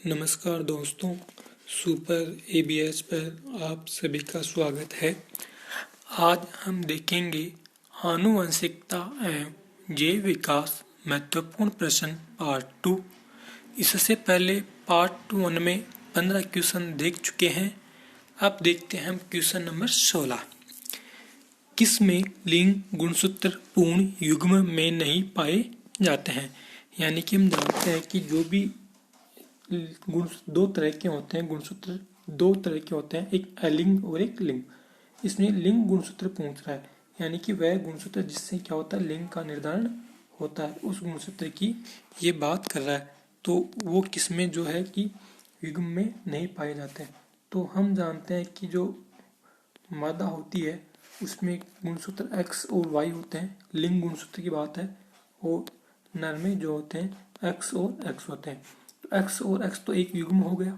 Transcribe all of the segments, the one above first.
नमस्कार दोस्तों, super ABS पर आप सभी का स्वागत है। आज हम देखेंगे आनुवंशिकता एवं जैव विकास महत्वपूर्ण प्रश्न पार्ट 2। इससे पहले पार्ट 1 में 15 क्वेश्चन देख चुके हैं। अब देखते हैं हम क्वेश्चन नंबर 16। किसमें लिंग गुणसूत्र पूर्ण युग्म में नहीं पाए जाते हैं। यानी कि हम जानते हैं कि जो भी गुण दो तरह के होते हैं, गुणसूत्र दो तरह के होते हैं, एक अलिंग और एक लिंग। इसमें लिंग गुणसूत्र पूछ रहा है, यानी कि वह गुणसूत्र जिससे क्या होता है, लिंग का निर्धारण होता है, उस गुणसूत्र की ये बात कर रहा है। तो वो किसमें जो है कि युग्म में नहीं पाए जाते हैं। तो हम जानते हैं कि जो मादा होती है उसमें गुणसूत्र एक्स और वाई होते हैं, लिंग गुणसूत्र की बात है, और नर में जो होते हैं एक्स और एक्स होते हैं। एक्स और एक्स तो एक युग्म हो गया,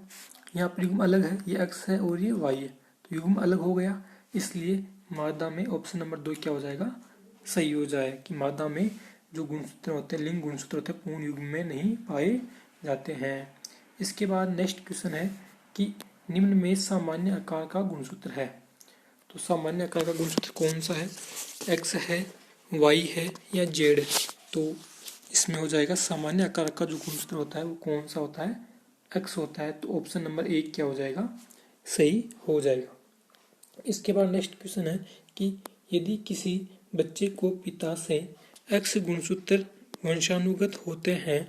यहाँ पर युग्म अलग है, ये एक्स है और ये वाई है, तो युग्म अलग हो गया। इसलिए मादा में ऑप्शन नंबर 2 क्या हो जाएगा, सही हो जाए कि मादा में जो गुणसूत्र होते हैं, लिंग गुणसूत्र होते हैं, पूर्ण युग्म में नहीं पाए जाते हैं। इसके बाद नेक्स्ट क्वेश्चन है कि निम्न में सामान्य आकार का गुणसूत्र है। तो सामान्य आकार का गुणसूत्र कौन सा है, एक्स है, वाई है या जेड है। तो इसमें हो जाएगा सामान्य आकार का जो गुणसूत्र होता है वो कौन सा होता है, एक्स होता है। तो ऑप्शन नंबर 1 क्या हो जाएगा, सही हो जाएगा। इसके बाद नेक्स्ट क्वेश्चन है कि यदि किसी बच्चे को पिता से एक्स गुणसूत्र वंशानुगत होते हैं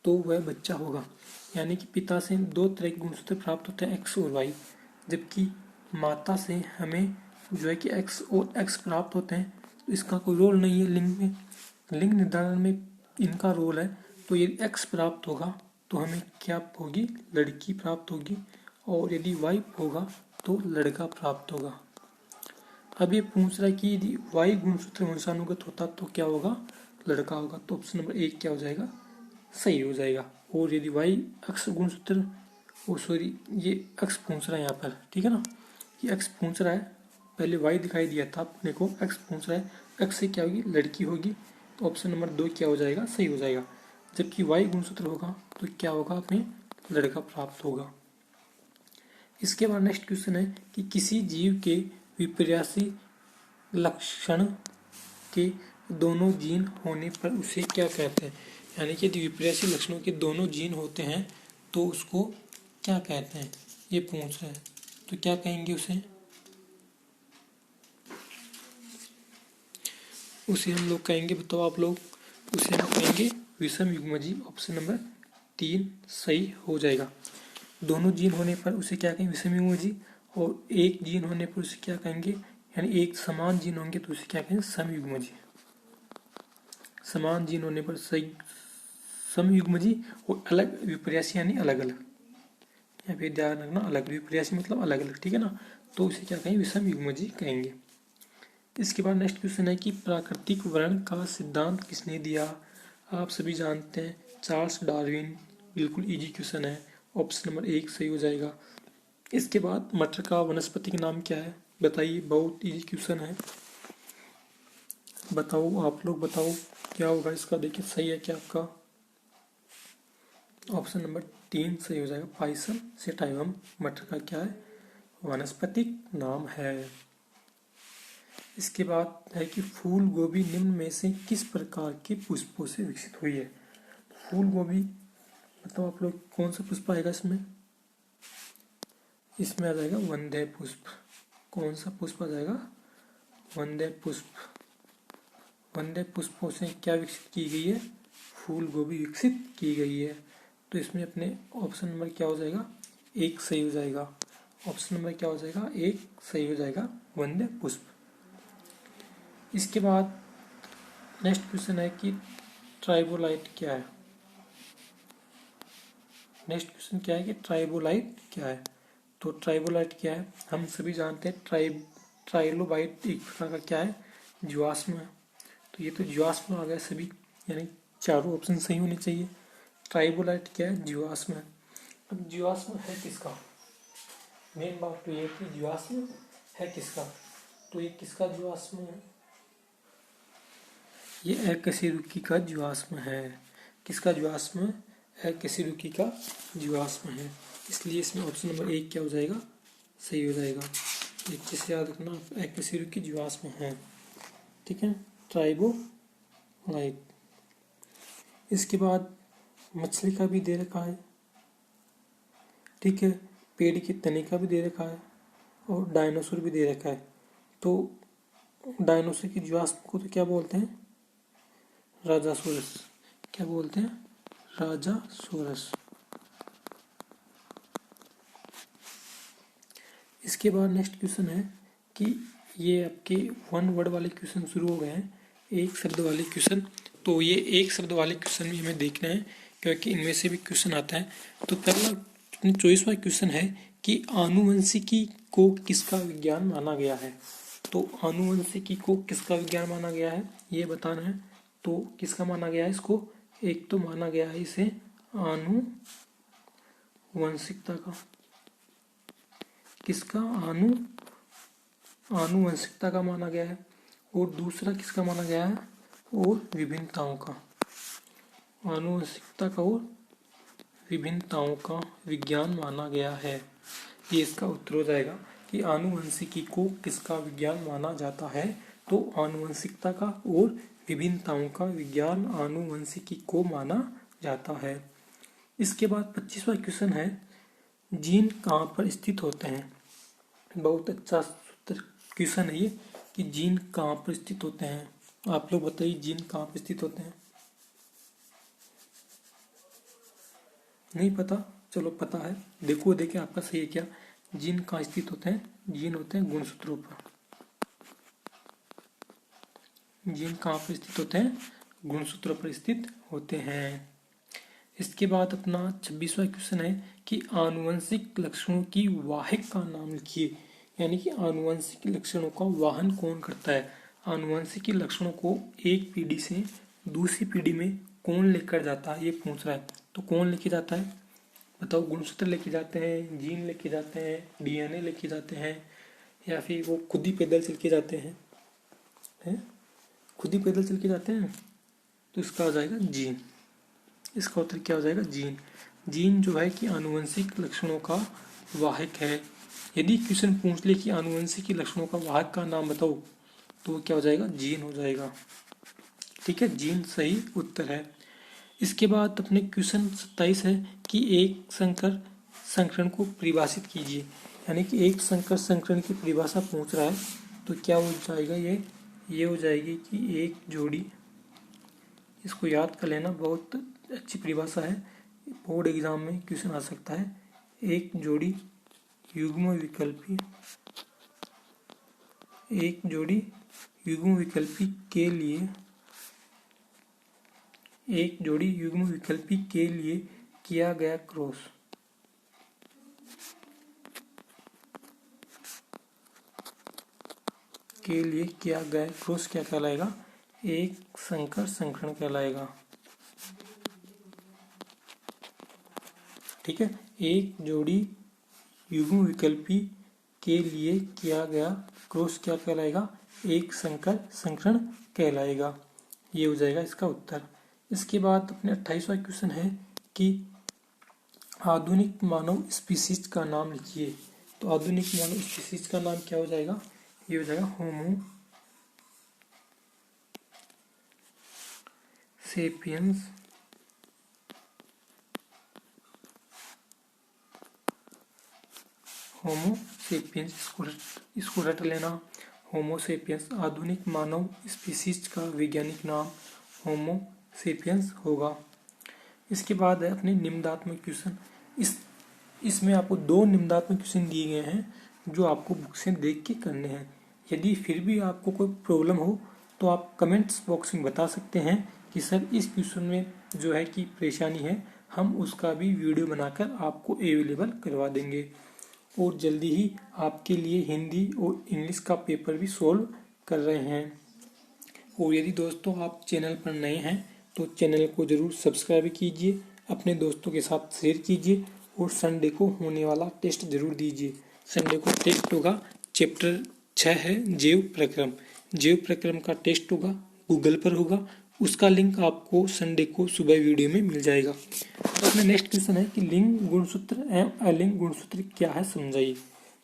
तो वह बच्चा होगा। यानी कि पिता से दो तरह के गुणसूत्र प्राप्त होते हैं, एक्स और वाई, जबकि माता से हमें जो है कि एक्स और एक्स प्राप्त होते हैं। तो इसका कोई रोल नहीं है लिंग में, लिंग निर्धारण में इनका रोल है। तो यदि एक्स प्राप्त होगा तो हमें क्या होगी, लड़की प्राप्त होगी, और यदि वाई होगा तो लड़का प्राप्त होगा। अब ये पूछ रहा है कि यदि वाई गुणसूत्र वंशानुगत होता तो क्या होगा, लड़का होगा। तो ऑप्शन नंबर 1 क्या हो जाएगा, सही हो जाएगा। और यदि वाई एक्स गुणसूत्र, ये एक्स पूछ रहा है यहाँ पर, ठीक है ना, ये एक्स पूछ रहा है, पहले वाई दिखाई दिया था अपने को, एक्स पूछ रहा है, एक्स से क्या होगी, लड़की होगी। तो ऑप्शन नंबर 2 क्या हो जाएगा, सही हो जाएगा। जबकि वाई गुणसूत्र होगा तो क्या होगा, हमें लड़का प्राप्त होगा। इसके बाद नेक्स्ट क्वेश्चन है कि किसी जीव के विपर्यासी लक्षण के दोनों जीन होने पर उसे क्या कहते हैं। यानी कि यदि विपर्यासी लक्षणों के दोनों जीन होते हैं तो उसको क्या कहते हैं, ये पूछ रहे हैं। तो क्या कहेंगे उसे हम लोग कहेंगे, बताओ आप लोग, उसे हम कहेंगे विषम युग्मजीव। ऑप्शन नंबर 3 सही हो जाएगा। दोनों जीन होने पर उसे क्या कहेंगे, विषम युग्मजीव, और एक जीन होने पर उसे क्या कहेंगे, यानी एक समान जीन होंगे तो उसे क्या कहेंगे, समयुग्मजीव। समान जीन होने पर सही समयुग्मजीव, और अलग विपर्यासी यानी अलग अलग, या फिर ध्यान रखना अलग, विपर्यासी मतलब अलग अलग, ठीक है ना। तो उसे क्या कहेंगे, विषम युग्मजीव कहेंगे। इसके बाद नेक्स्ट क्वेश्चन है कि प्राकृतिक वर्ण का सिद्धांत किसने दिया। आप सभी जानते हैं, चार्ल्स डार्विन। बिल्कुल इजी क्वेश्चन है, ऑप्शन नंबर 1 सही हो जाएगा। इसके बाद मटर का वनस्पतिक नाम क्या है, बताइए, बहुत इजी क्वेश्चन है, बताओ आप लोग, बताओ क्या होगा इसका। देखिए सही है क्या आपका, ऑप्शन नंबर 3 सही हो जाएगा, पाइसम सेटाइवम मटर का क्या है, वनस्पतिक नाम है। इसके बाद है कि फूल गोभी निम्न में से किस प्रकार के पुष्पों से विकसित हुई है। फूल गोभी मतलब आप लोग कौन सा पुष्प आएगा इसमें आ जाएगा वंदे पुष्प। कौन सा पुष्प आ जाएगा, वंदे पुष्प। वंदे पुष्पों से क्या विकसित की गई है, फूल गोभी विकसित की गई है। तो इसमें अपने ऑप्शन नंबर क्या हो जाएगा, 1 सही हो जाएगा। ऑप्शन नंबर क्या हो जाएगा, 1 सही हो जाएगा, वंदे पुष्प। इसके बाद नेक्स्ट क्वेश्चन है कि ट्राइबोलाइट क्या है। नेक्स्ट क्वेश्चन क्या है कि ट्राइबोलाइट क्या है। तो ट्राइबोलाइट क्या है, हम सभी जानते हैं, ट्राइलोबाइट एक प्रकार का क्या है, जीवाश्म है। तो ये तो जीवाश्म आ गया सभी, यानी चारों ऑप्शन सही होने चाहिए। ट्राइबोलाइट क्या है, जीवाश्म है। अब जीवाश्म है किसका, मेन बात तो ये कि जीवाश्म है किसका। तो ये किसका जीवाश्म है, ये अकशेरुकी का जीवाश्म है। किसका जीवाश्म, अकशेरुकी का जीवाश्म है। इसलिए इसमें ऑप्शन नंबर 1 क्या हो जाएगा, सही हो जाएगा। एक चीज याद रखना, अकशेरुकी जीवाश्म है, ठीक है, ट्राइबोलाइट। इसके बाद मछली का भी दे रखा है, ठीक है, पेड़ के तने का भी दे रखा है और डायनासोर भी दे रखा है। तो डायनासोर की जीवाश्म को तो क्या बोलते हैं, राजासोरस। क्या बोलते हैं, राजासोरस। इसके बाद नेक्स्ट क्वेश्चन है कि ये आपके वन वर्ड वाले क्वेश्चन शुरू हो गए हैं, एक शब्द वाले क्वेश्चन। तो ये एक शब्द वाले क्वेश्चन भी हमें देखना है क्योंकि इनमें से भी क्वेश्चन आता है। तो पहला 24वां क्वेश्चन है कि आनुवंशिकी को किसका विज्ञान माना गया है। तो आनुवंशिकी को किसका विज्ञान माना गया है ये बताना है। तो किसका माना गया है इसको, एक तो माना गया है इसे आनुवंशिकता का, किसका, आनुवंशिकता का माना गया है। और दूसरा किसका माना गया है, और विभिन्नताओं का, आनुवंशिकता का और विभिन्नताओं का विज्ञान माना गया है। ये इसका उत्तर हो जाएगा कि आनुवंशिकी को किसका विज्ञान माना जाता है। तो आनुवंशिकता का और विभिन्नताओं का विज्ञान आनुवंशिकी को माना जाता है। इसके बाद 25वां क्वेश्चन है, जीन कहाँ पर स्थित होते हैं। बहुत अच्छा क्वेश्चन है ये कि जीन कहाँ पर स्थित होते हैं। आप लोग बताइए जीन कहाँ पर स्थित होते हैं। नहीं पता, चलो पता है, देखो देखें आपका सही है क्या। जीन कहाँ स्थित होते हैं, जीन होते हैं गुणसूत्रों पर। जीन कहाँ पर स्थित होते हैं, गुणसूत्रों पर स्थित होते हैं। इसके बाद अपना 26वां क्वेश्चन है कि आनुवंशिक लक्षणों की वाहक का नाम लिखिए। यानी कि आनुवंशिक लक्षणों का वाहन कौन करता है। आनुवंशिक लक्षणों को एक पीढ़ी से दूसरी पीढ़ी में कौन लेकर जाता है ये पूछ रहा है। तो कौन लेके जाता है बताओ, गुणसूत्र लेके जाते हैं, जीन लेके जाते हैं, डीएनए लेके जाते हैं, या फिर वो खुद ही पैदल चल के जाते हैं, खुद ही पैदल चल के जाते हैं। तो इसका हो जाएगा जीन, इसका उत्तर क्या हो जाएगा, जीन। जीन जो है कि आनुवंशिक लक्षणों का वाहक है। यदि क्वेश्चन पूछ ले कि आनुवंशिक लक्षणों का वाहक का नाम बताओ तो क्या हो जाएगा, जीन हो जाएगा, ठीक है, जीन सही उत्तर है। इसके बाद अपने क्वेश्चन 27 है कि एक संकर संकरण को परिभाषित कीजिए। यानी कि एक संकर संकरण की परिभाषा पूछ रहा है। तो क्या हो जाएगा, ये हो जाएगी कि एक जोड़ी, इसको याद कर लेना, बहुत अच्छी परिभाषा है, बोर्ड एग्जाम में क्वेश्चन आ सकता है। एक जोड़ी युग्म विकल्पी, एक जोड़ी युग्म विकल्पी के लिए, एक जोड़ी युग्म विकल्पी के लिए किया गया क्रॉस, के लिए किया गया क्रॉस क्या कहलाएगा, एक संकर संकरण कहलाएगा, ठीक है। एक जोड़ी युग्म विकल्पी के लिए किया गया क्रॉस क्या कहलाएगा, एक संकर संकरण कहलाएगा। ये हो जाएगा इसका उत्तर। इसके बाद अपने 28वां क्वेश्चन है कि आधुनिक मानव स्पीशीज का नाम लिखिए। तो आधुनिक मानव स्पीशीज का नाम क्या हो जाएगा, ये हो जाएगा होमो सेपियंस, होमो सेपियंस, इसको रट लेना, होमो सेपियंस। आधुनिक मानव स्पीशीज का वैज्ञानिक नाम होमो सेपियंस होगा। इसके बाद है अपने निम्नात्मक क्वेश्चन। इसमें आपको 2 निम्नात्मक क्वेश्चन दिए गए हैं जो आपको बुक से देख के करने हैं। यदि फिर भी आपको कोई प्रॉब्लम हो तो आप कमेंट्स बॉक्स में बता सकते हैं कि सर इस क्वेश्चन में जो है कि परेशानी है, हम उसका भी वीडियो बनाकर आपको अवेलेबल करवा देंगे। और जल्दी ही आपके लिए हिंदी और इंग्लिश का पेपर भी सोल्व कर रहे हैं। और यदि दोस्तों आप चैनल पर नए हैं तो चैनल को ज़रूर सब्सक्राइब कीजिए, अपने दोस्तों के साथ शेयर कीजिए और संडे को होने वाला टेस्ट जरूर दीजिए। संडे को टेस्ट होगा, चैप्टर 6 है जैव प्रक्रम। जैव प्रक्रम का टेस्ट होगा, गूगल पर होगा, उसका लिंक आपको संडे को सुबह वीडियो में मिल जाएगा। अपना नेक्स्ट क्वेश्चन है कि लिंग गुणसूत्र एवं अलिंग गुणसूत्र क्या है समझाइए।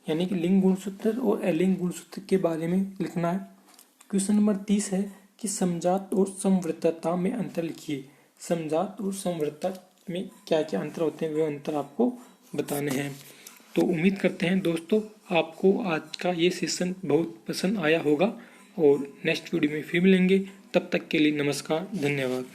यानी कि लिंग गुणसूत्र और अलिंग गुणसूत्र के बारे में लिखना है। क्वेश्चन नंबर 30 है कि समजात और समवर्तता में अंतर लिखिए। समजात और समवर्तता में क्या क्या अंतर होते हैं वे अंतर आपको बताने हैं। तो उम्मीद करते हैं दोस्तों आपको आज का ये सेशन बहुत पसंद आया होगा और नेक्स्ट वीडियो में फिर मिलेंगे। तब तक के लिए नमस्कार, धन्यवाद।